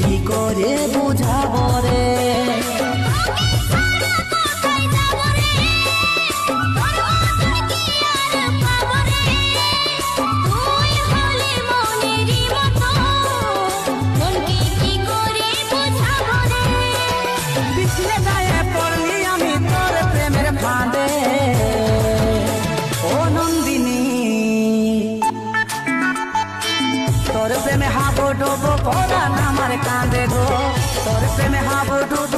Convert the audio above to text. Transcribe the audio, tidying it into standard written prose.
কি করে বুঝাবো রে। পিছলে গায়ে পড়লি আমি তোর প্রেমের ফাঁদে ও নন্দিনী, তোর প্রেমে হাবুডুবু পরাণ আমার কাঁদে গো, তোর প্রেমে হাবুডুবু